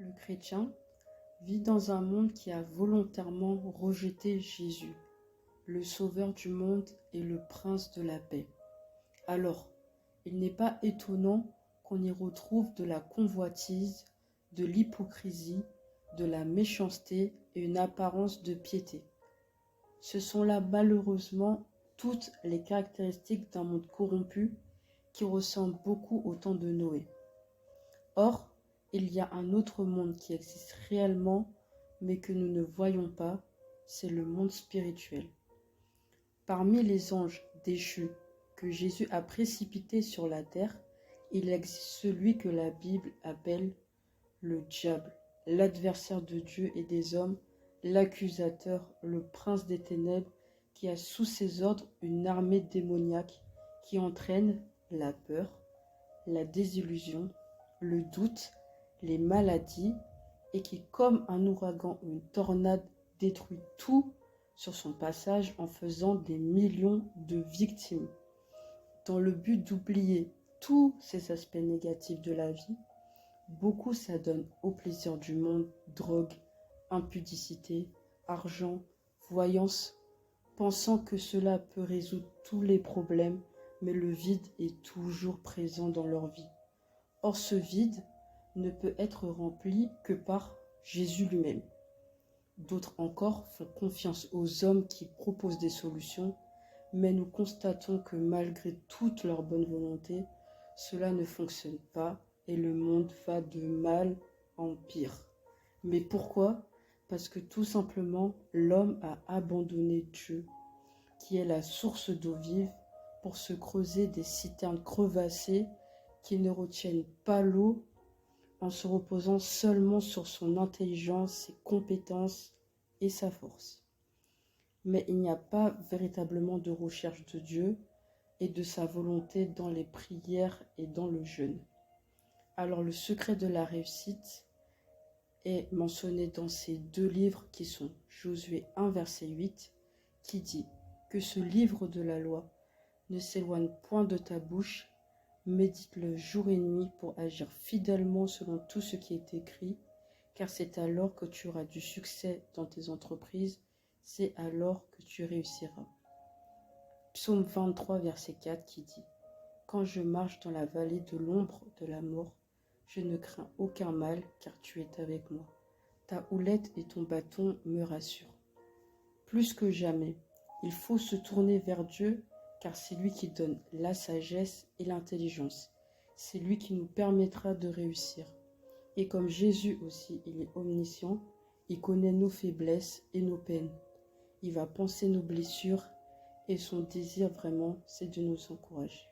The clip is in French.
Le chrétien vit dans un monde qui a volontairement rejeté Jésus, le Sauveur du monde et le Prince de la paix. Alors, il n'est pas étonnant qu'on y retrouve de la convoitise, de l'hypocrisie, de la méchanceté et une apparence de piété. Ce sont là malheureusement toutes les caractéristiques d'un monde corrompu qui ressemble beaucoup au temps de Noé. Or, il y a un autre monde qui existe réellement, mais que nous ne voyons pas, c'est le monde spirituel. Parmi les anges déchus que Jésus a précipités sur la terre, il existe celui que la Bible appelle le diable, l'adversaire de Dieu et des hommes, l'accusateur, le prince des ténèbres, qui a sous ses ordres une armée démoniaque qui entraîne la peur, la désillusion, le doute, les maladies et qui, comme un ouragan ou une tornade, détruit tout sur son passage en faisant des millions de victimes. Dans le but d'oublier tous ces aspects négatifs de la vie, beaucoup s'adonnent au plaisir du monde, drogue, impudicité, argent, voyance, pensant que cela peut résoudre tous les problèmes, mais le vide est toujours présent dans leur vie. Or, ce vide ne peut être rempli que par Jésus lui-même. D'autres encore font confiance aux hommes qui proposent des solutions, mais nous constatons que malgré toute leur bonne volonté, cela ne fonctionne pas et le monde va de mal en pire. Mais pourquoi ? Parce que tout simplement, l'homme a abandonné Dieu, qui est la source d'eau vive, pour se creuser des citernes crevassées qui ne retiennent pas l'eau en se reposant seulement sur son intelligence, ses compétences et sa force. Mais il n'y a pas véritablement de recherche de Dieu et de sa volonté dans les prières et dans le jeûne. Alors le secret de la réussite est mentionné dans ces deux livres qui sont Josué 1 verset 8 qui dit que ce livre de la loi ne s'éloigne point de ta bouche, médite-le jour et nuit pour agir fidèlement selon tout ce qui est écrit, car c'est alors que tu auras du succès dans tes entreprises, c'est alors que tu réussiras. Psaume 23 verset 4 qui dit « Quand je marche dans la vallée de l'ombre de la mort, je ne crains aucun mal, car tu es avec moi. Ta houlette et ton bâton me rassurent. » Plus que jamais, il faut se tourner vers Dieu, car c'est lui qui donne la sagesse et l'intelligence. C'est lui qui nous permettra de réussir. Et comme Jésus aussi, il est omniscient, il connaît nos faiblesses et nos peines. Il va penser nos blessures et son désir vraiment, c'est de nous encourager.